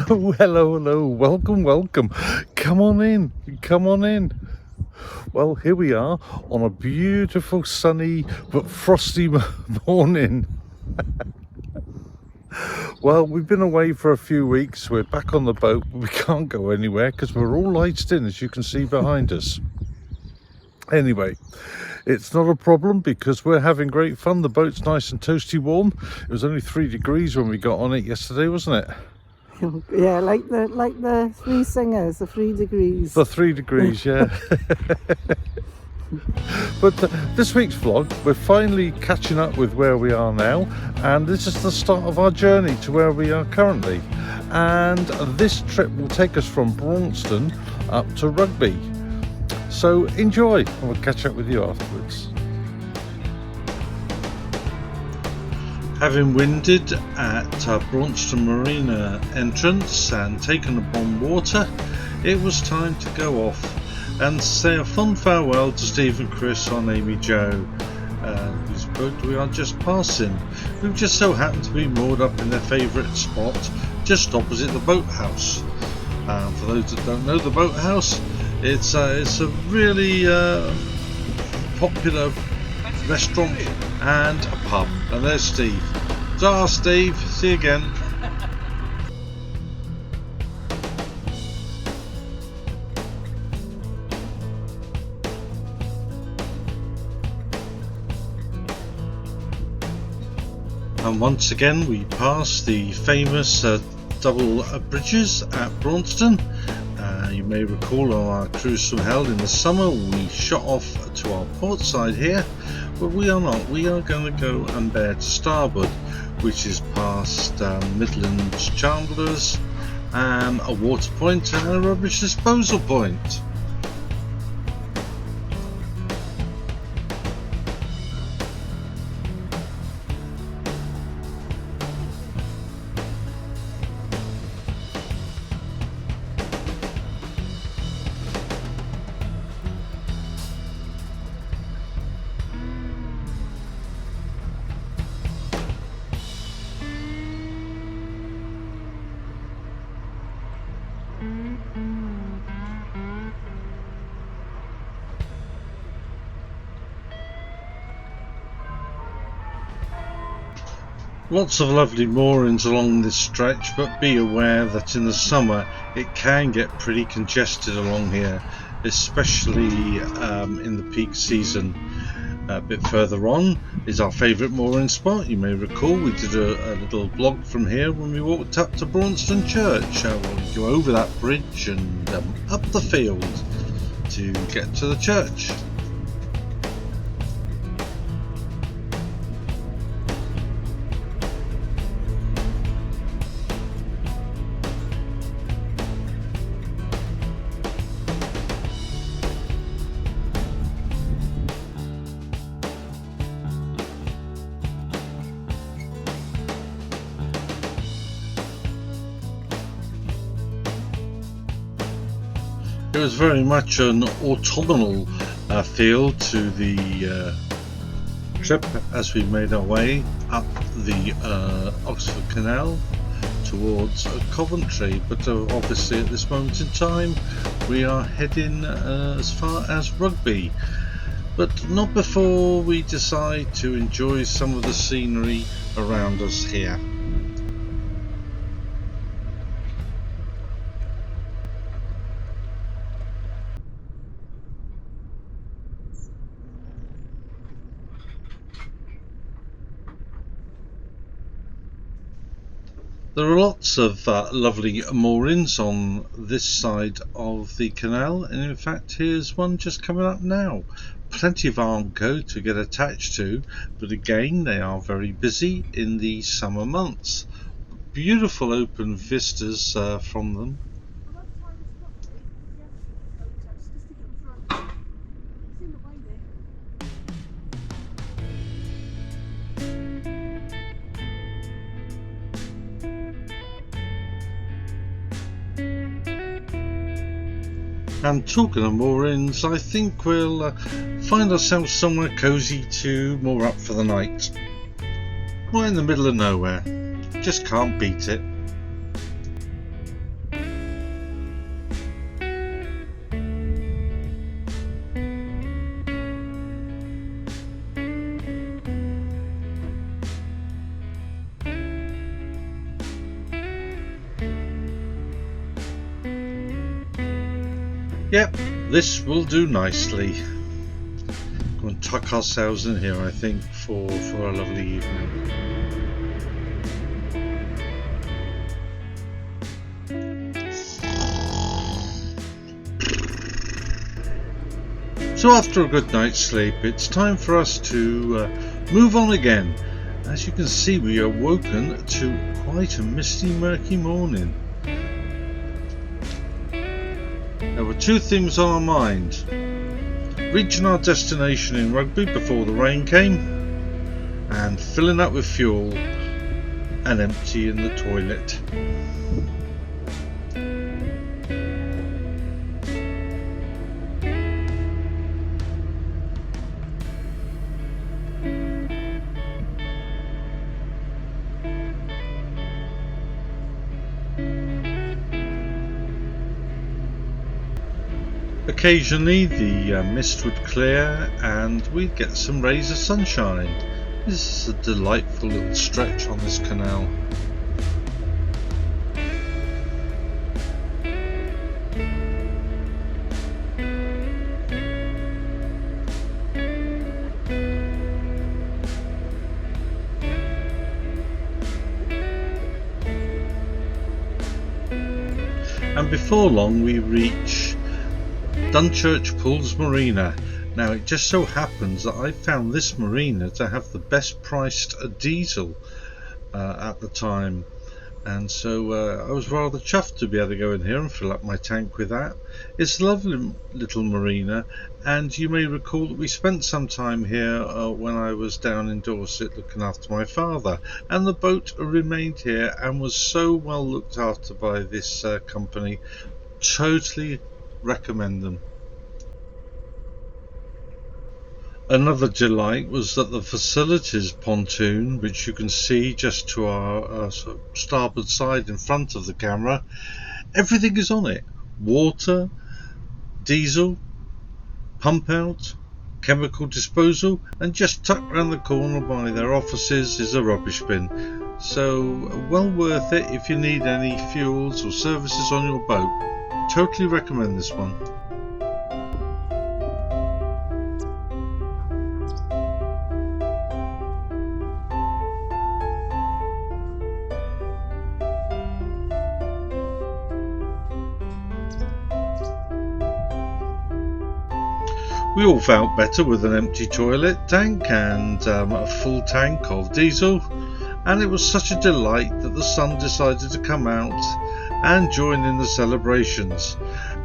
Hello, welcome. Come on in. Well, here we are on a beautiful sunny but frosty morning. Well, we've been away for a few weeks. We're back on the boat, but we can't go anywhere because we're all lighted in, as you can see behind us. Anyway, it's not a problem because we're having great fun. The boat's nice and toasty warm. It was only 3 degrees when we got on it yesterday, wasn't it? Yeah, like the three singers, the 3 degrees. The 3 degrees, yeah. But this week's vlog, we're finally catching up with where we are now, and this is the start of our journey to where we are currently. And this trip will take us from Braunston up to Rugby. So enjoy, and we'll catch up with you afterwards. Having winded at Braunston Marina entrance and taken upon water, it was time to go off and say a fond farewell to Steve and Chris on Amy Joe, whose boat we are just passing, who just so happened to be moored up in their favourite spot just opposite the boathouse. For those that don't know the boathouse, it's a really popular restaurant and a pub. And there's Steve. Ta, Steve. See you again. And once again we pass the famous double bridges at Braunston. You may recall on our cruise from Hell in the summer we shot off to our port side here, but we are not. We are going to go and bear to starboard, which is past Midlands Chandlers, a water point and a rubbish disposal point. Lots of lovely moorings along this stretch, but be aware that in the summer it can get pretty congested along here, especially in the peak season. A bit further on is our favourite mooring spot. You may recall we did a little vlog from here when we walked up to Braunston Church. We'll go over that bridge and up the field to get to the church. It was very much an autumnal feel to the trip as we made our way up the Oxford Canal towards Coventry, but obviously at this moment in time we are heading as far as Rugby, but not before we decide to enjoy some of the scenery around us here. There are lots of lovely moorings on this side of the canal, and in fact here's one just coming up now. Plenty of Armco to get attached to, but again they are very busy in the summer months. Beautiful open vistas from them. And talking of moorings, I think we'll find ourselves somewhere cosy to moor up for the night. Right in the middle of nowhere. Just can't beat it. Yep, this will do nicely. Go and tuck ourselves in here, I think, for a lovely evening. So after a good night's sleep, it's time for us to move on again. As you can see, we are woken to quite a misty, murky morning. There were two things on our mind: reaching our destination in Rugby before the rain came, and filling up with fuel and emptying the toilet. Occasionally the mist would clear and we'd get some rays of sunshine. This is a delightful little stretch on this canal. And before long we reach Dunchurch Pools Marina. Now it just so happens that I found this marina to have the best priced diesel at the time, and so I was rather chuffed to be able to go in here and fill up my tank with that. It's a lovely little marina, and you may recall that we spent some time here when I was down in Dorset looking after my father, and the boat remained here and was so well looked after by this company. Totally recommend them. Another delight was that the facilities pontoon, which you can see just to our sort of starboard side in front of the camera, everything is on it: water, diesel, pump out, chemical disposal, and just tucked round the corner by their offices is a rubbish bin. So well worth it if you need any fuels or services on your boat. Totally recommend this one. We all felt better with an empty toilet tank and a full tank of diesel, and it was such a delight that the sun decided to come out and join in the celebrations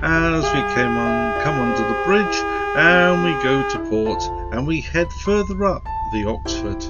as we come under the bridge and we go to port and we head further up the Oxford.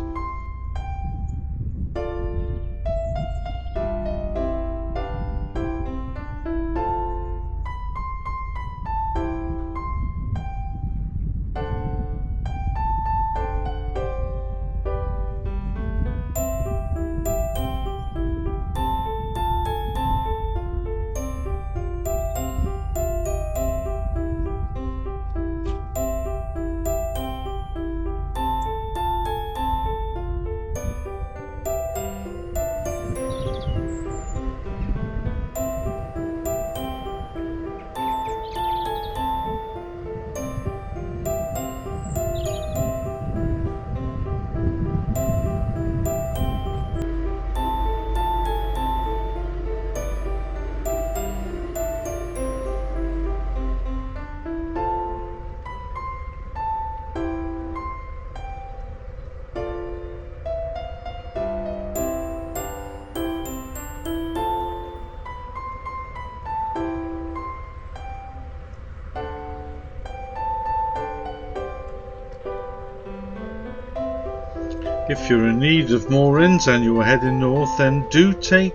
If you're in need of moorings and you're heading north, then do take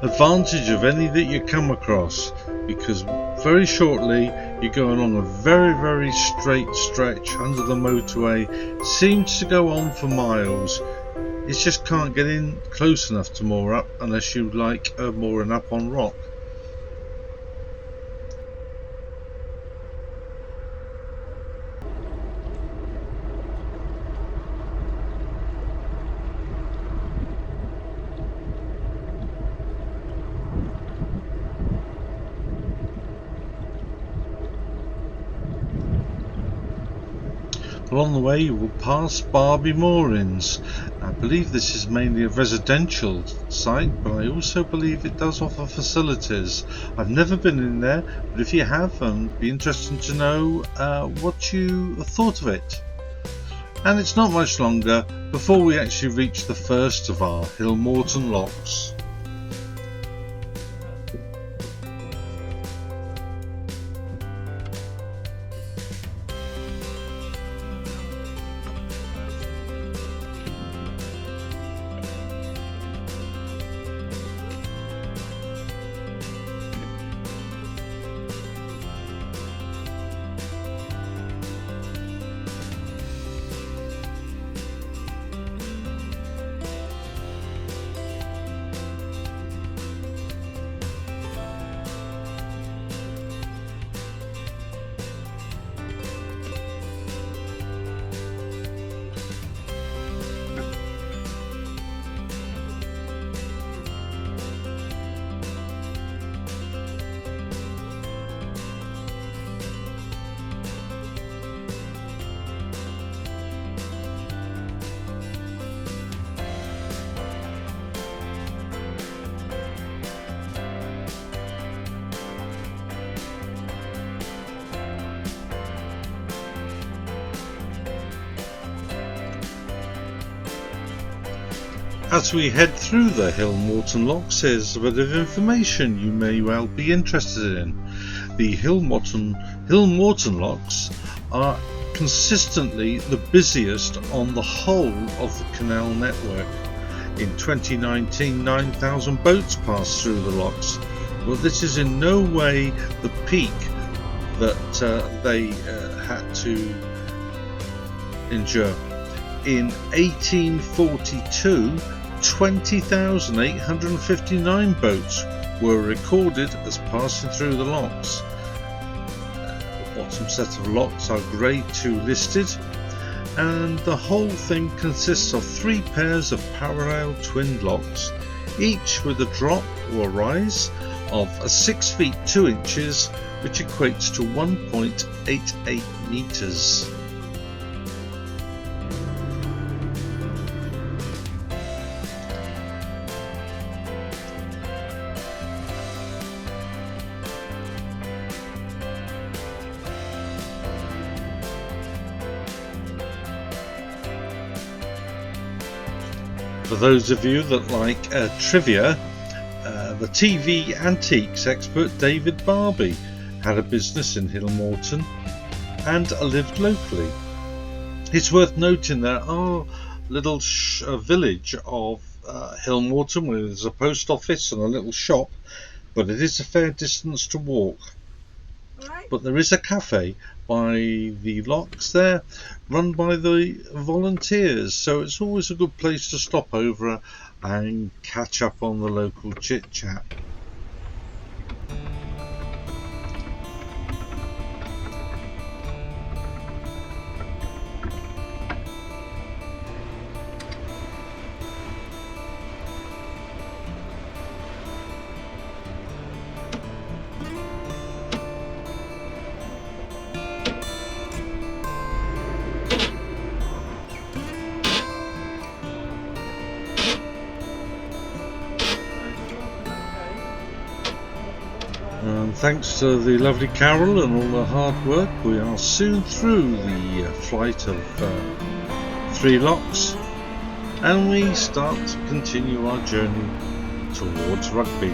advantage of any that you come across, because very shortly you're going along a very straight stretch under the motorway. Seems to go on for miles. It just can't get in close enough to moor up unless you like mooring up on rock. Along the way you will pass Barbie Moorings. I believe this is mainly a residential site, but I also believe it does offer facilities. I've never been in there, but if you have, it'd be interesting to know what you thought of it. And it's not much longer before we actually reach the first of our Hill Morton locks. As we head through the Hill Morton locks, here's a bit of information you may well be interested in. The Hill Morton locks are consistently the busiest on the whole of the canal network. In 2019, 9,000 boats passed through the locks. Well, this is in no way the peak that they had to endure. In 1842, 20,859 boats were recorded as passing through the locks. The bottom set of locks are Grade 2 listed, and the whole thing consists of 3 pairs of parallel twin locks, each with a drop or rise of 6 feet 2 inches, which equates to 1.88 meters. For those of you that like trivia, the TV antiques expert David Barbie had a business in Hill Morton and lived locally. It's worth noting there are little village of Hill Morton where there's a post office and a little shop, but it is a fair distance to walk. Right. But there is a cafe by the locks there, run by the volunteers, so it's always a good place to stop over and catch up on the local chit chat. Thanks to the lovely Carol and all the hard work, we are soon through the flight of 3 locks, and we start to continue our journey towards Rugby.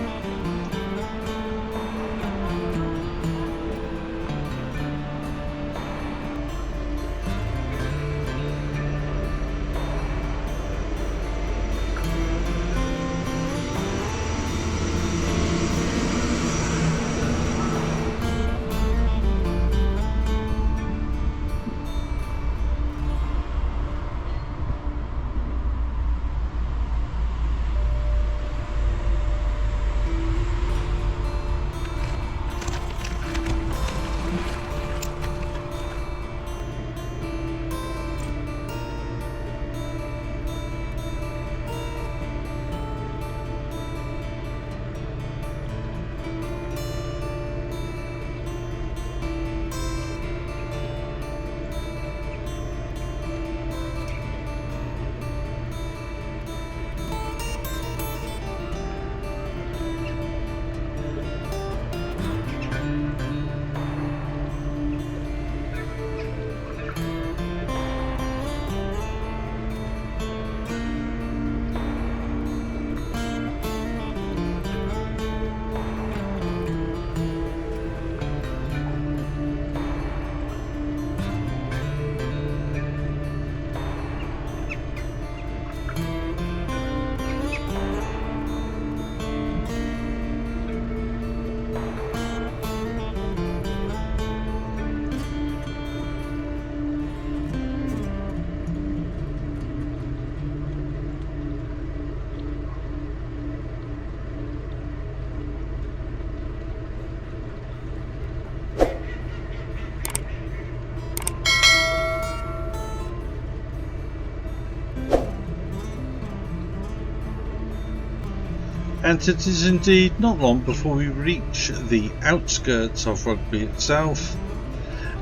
And it is indeed not long before we reach the outskirts of Rugby itself,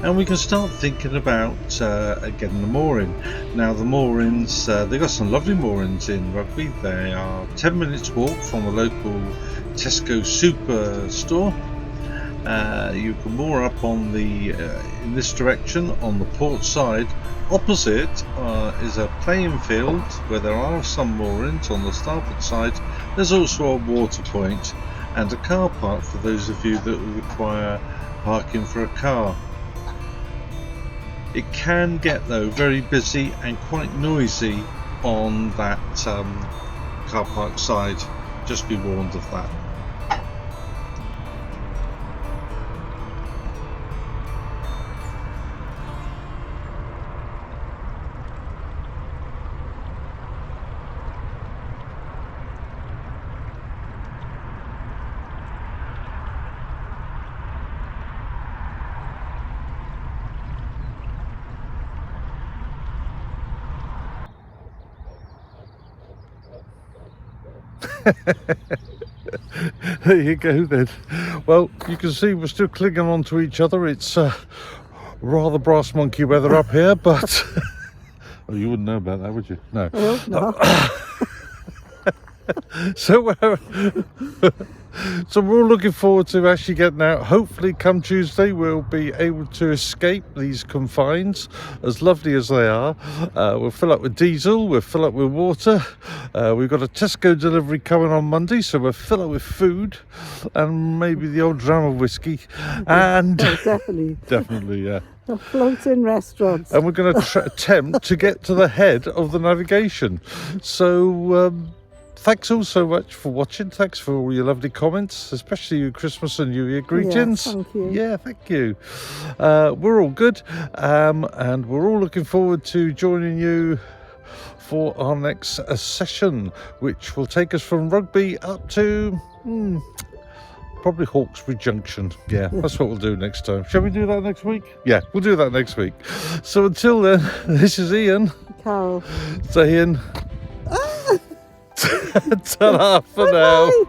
and we can start thinking about getting the mooring. Now the moorings, they've got some lovely moorings in Rugby. They are 10 minutes walk from the local Tesco superstore. You can moor up on the in this direction on the port side. Opposite is a playing field where there are some moorings on the starboard side. There's also a water point and a car park for those of you that require parking for a car. It can get though very busy and quite noisy on that car park side. Just be warned of that. There you go then. Well, you can see we're still clinging on to each other. It's rather brass monkey weather up here, but oh, you wouldn't know about that, would you? No. I hope not. So so we're all looking forward to actually getting out. Hopefully come Tuesday we'll be able to escape these confines, as lovely as they are. We'll fill up with diesel, we'll fill up with water. We've got a Tesco delivery coming on Monday, so we'll fill up with food and maybe the old dram of whiskey. And Oh, definitely. definitely, yeah. The floating restaurants. And we're going to attempt to get to the head of the navigation. So thanks all so much for watching. Thanks for all your lovely comments, especially your Christmas and New Year greetings. Yeah, thank you. Yeah, thank you. We're all good, and we're all looking forward to joining you for our next session, which will take us from Rugby up to probably Hawkesbury Junction. Yeah, that's what we'll do next time. Shall we do that next week? Yeah, we'll do that next week. So until then, this is Ian Carol. saying ta-ra for now. Bye.